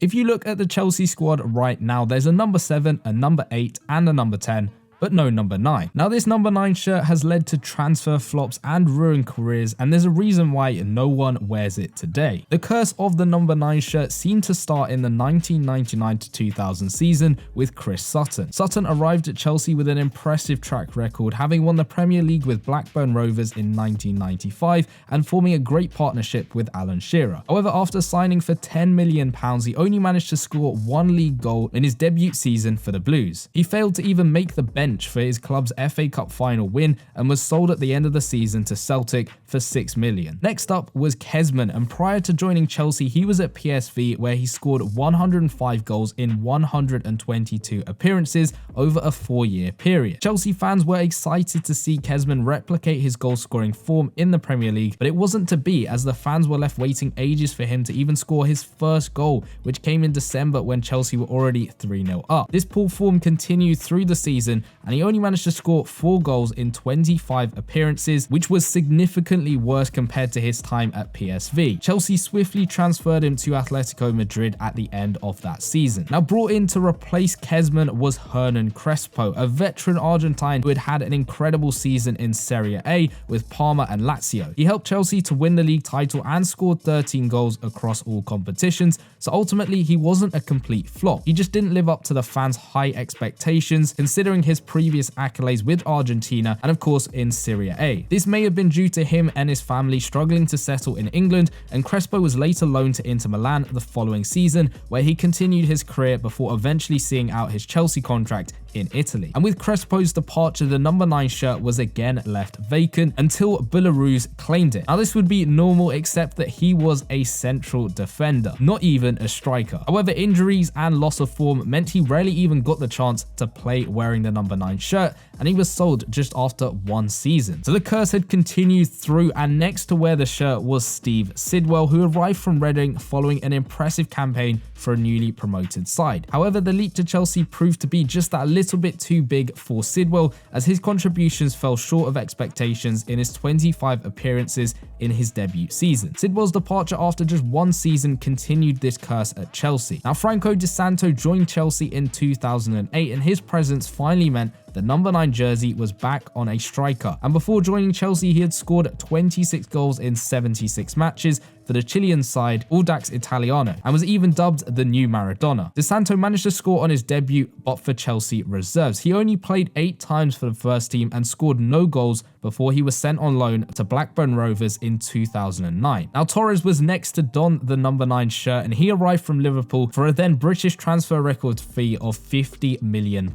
If you look at the Chelsea squad right now, there's a number 7, a number 8 and a number 10. But no number 9. Now this number 9 shirt has led to transfer flops and ruined careers, and there's a reason why no one wears it today. The curse of the number 9 shirt seemed to start in the 1999-2000 season with Chris Sutton. Sutton arrived at Chelsea with an impressive track record, having won the Premier League with Blackburn Rovers in 1995 and forming a great partnership with Alan Shearer. However, after signing for £10 million, he only managed to score 1 league goal in his debut season for the Blues. He failed to even make the bench for his club's FA Cup final win and was sold at the end of the season to Celtic for £6 million. Next up was Kezman, and prior to joining Chelsea he was at PSV where he scored 105 goals in 122 appearances over a 4-year period. Chelsea fans were excited to see Kezman replicate his goal scoring form in the Premier League, but it wasn't to be, as the fans were left waiting ages for him to even score his first goal, which came in December when Chelsea were already 3-0 up. This poor form continued through the season and he only managed to score 4 goals in 25 appearances, which was significantly worse compared to his time at PSV. Chelsea swiftly transferred him to Atletico Madrid at the end of that season. Now brought in to replace Kezman was Hernan Crespo, a veteran Argentine who had had an incredible season in Serie A with Parma and Lazio. He helped Chelsea to win the league title and scored 13 goals across all competitions, so ultimately he wasn't a complete flop. He just didn't live up to the fans' high expectations considering his previous accolades with Argentina and of course in Serie A. This may have been due to him and his family struggling to settle in England, and Crespo was later loaned to Inter Milan the following season where he continued his career before eventually seeing out his Chelsea contract in Italy. And with Crespo's departure, the number 9 shirt was again left vacant until Boulahrouz claimed it. Now this would be normal except that he was a central defender, not even a striker. However, injuries and loss of form meant he rarely even got the chance to play wearing the number 9 shirt, and he was sold just after 1 season. So the curse had continued through, and next to wear the shirt was Steve Sidwell, who arrived from Reading following an impressive campaign for a newly promoted side. However, the leap to Chelsea proved to be just that little bit too big for Sidwell, as his contributions fell short of expectations in his 25 appearances in his debut season. Sidwell's departure after just 1 season continued this curse at Chelsea. Now Fernando Di Santo joined Chelsea in 2008, and his presence finally meant the number 9 jersey was back on a striker, and before joining Chelsea he had scored 26 goals in 76 matches for the Chilean side Audax Italiano and was even dubbed the new Maradona. Di Santo managed to score on his debut but for Chelsea reserves. He only played 8 times for the first team and scored no goals before he was sent on loan to Blackburn Rovers in 2009. Now Torres was next to don the number 9 shirt, and he arrived from Liverpool for a then British transfer record fee of £50 million.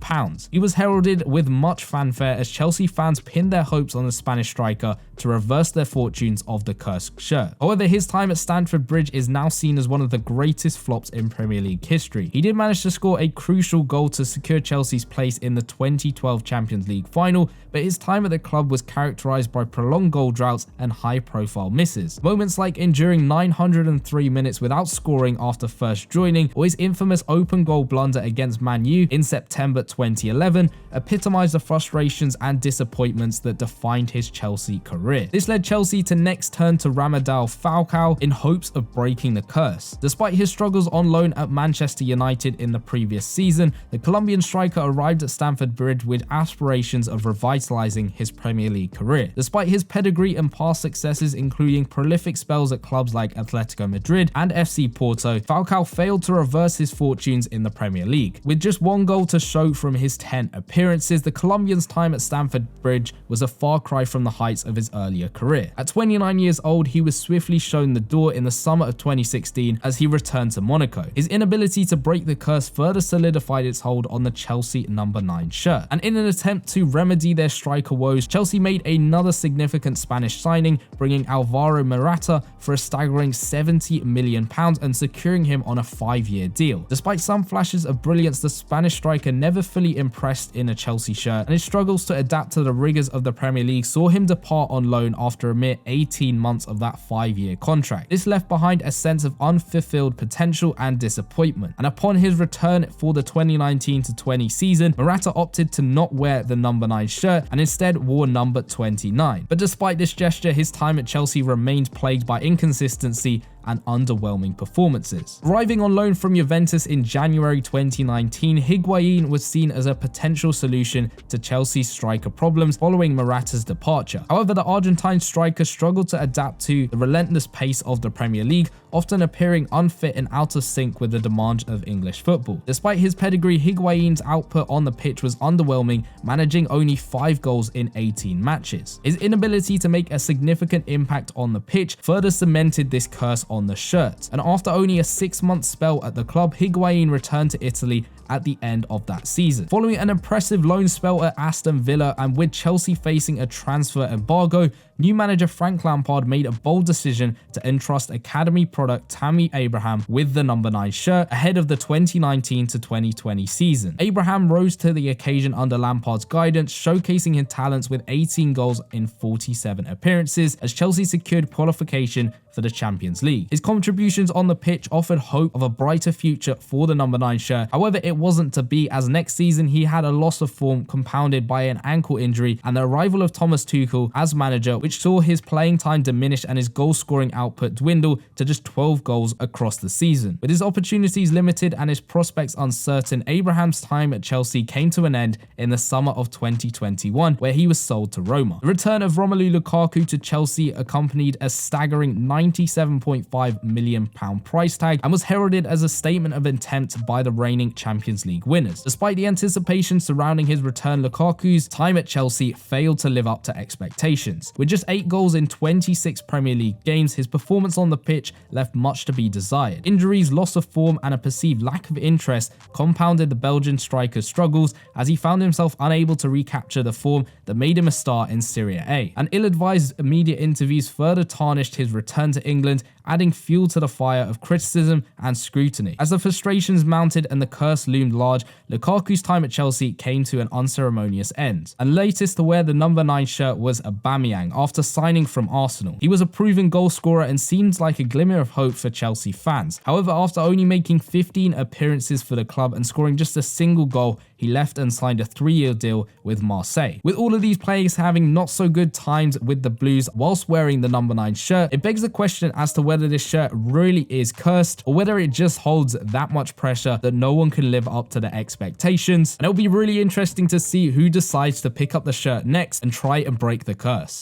He was heralded with much fanfare as Chelsea fans pinned their hopes on the Spanish striker to reverse their fortunes of the cursed shirt. However, his time at Stamford Bridge is now seen as one of the greatest flops in Premier League history. He did manage to score a crucial goal to secure Chelsea's place in the 2012 Champions League final, but his time at the club was characterised by prolonged goal droughts and high-profile misses. Moments like enduring 903 minutes without scoring after first joining, or his infamous open goal blunder against Man U in September 2011, epitomised the frustrations and disappointments that defined his Chelsea career. This led Chelsea to next turn to Radamel Falcao in hopes of breaking the curse. Despite his struggles on loan at Manchester United in the previous season, the Colombian striker arrived at Stamford Bridge with aspirations of revitalising his Premier League career. Despite his pedigree and past successes, including prolific spells at clubs like Atletico Madrid and FC Porto, Falcao failed to reverse his fortunes in the Premier League. With just 1 goal to show from his 10 appearances, the Colombian's time at Stamford Bridge was a far cry from the heights of his earlier career. At 29 years old, he was swiftly shown the door in the summer of 2016 as he returned to Monaco. His inability to break the curse further solidified its hold on the Chelsea number 9 shirt. And in an attempt to remedy their striker woes, Chelsea made another significant Spanish signing, bringing Alvaro Morata for a staggering £70 million and securing him on a 5-year deal. Despite some flashes of brilliance, the Spanish striker never fully impressed in a Chelsea shirt, and his struggles to adapt to the rigours of the Premier League saw him depart on loan after a mere 18 months of that 5-year contract. This left behind a sense of unfulfilled potential and disappointment, and upon his return for the 2019-20 season, Morata opted to not wear the number 9 shirt and instead wore number 29. But despite this gesture, his time at Chelsea remained plagued by inconsistency and underwhelming performances. Arriving on loan from Juventus in January 2019, Higuain was seen as a potential solution to Chelsea's striker problems following Morata's departure. However, the Argentine striker struggled to adapt to the relentless pace of the Premier League, often appearing unfit and out of sync with the demands of English football. Despite his pedigree, Higuain's output on the pitch was underwhelming, managing only 5 goals in 18 matches. His inability to make a significant impact on the pitch further cemented this curse on the shirt, and after only a 6-month spell at the club, Higuain returned to Italy at the end of that season. Following an impressive loan spell at Aston Villa and with Chelsea facing a transfer embargo, new manager Frank Lampard made a bold decision to entrust academy product Tammy Abraham with the number 9 shirt ahead of the 2019 to 2020 season. Abraham rose to the occasion under Lampard's guidance, showcasing his talents with 18 goals in 47 appearances as Chelsea secured qualification for the Champions League. His contributions on the pitch offered hope of a brighter future for the number 9 shirt. However, it wasn't to be, as next season he had a loss of form compounded by an ankle injury and the arrival of Thomas Tuchel as manager, which saw his playing time diminish and his goal scoring output dwindle to just 12 goals across the season. With his opportunities limited and his prospects uncertain, Abraham's time at Chelsea came to an end in the summer of 2021, where he was sold to Roma. The return of Romelu Lukaku to Chelsea accompanied a staggering £97.5 million price tag and was heralded as a statement of intent by the reigning Champions League winners. Despite the anticipation surrounding his return, Lukaku's time at Chelsea failed to live up to expectations. With just 8 goals in 26 Premier League games, his performance on the pitch left much to be desired. Injuries, loss of form, and a perceived lack of interest compounded the Belgian striker's struggles as he found himself unable to recapture the form that made him a star in Serie A. And ill-advised media interviews further tarnished his return to England, adding fuel to the fire of criticism and scrutiny. As the frustrations mounted and the curse loomed large, Lukaku's time at Chelsea came to an unceremonious end. And latest to wear the number 9 shirt was Aubameyang after signing from Arsenal. He was a proven goal scorer and seemed like a glimmer of hope for Chelsea fans. However, after only making 15 appearances for the club and scoring just a single goal, he left and signed a 3-year deal with Marseille. With all of these players having not so good times with the Blues whilst wearing the number 9 shirt, it begs the question as to whether this shirt really is cursed or whether it just holds that much pressure that no one can live up to the expectations. And it'll be really interesting to see who decides to pick up the shirt next and try and break the curse.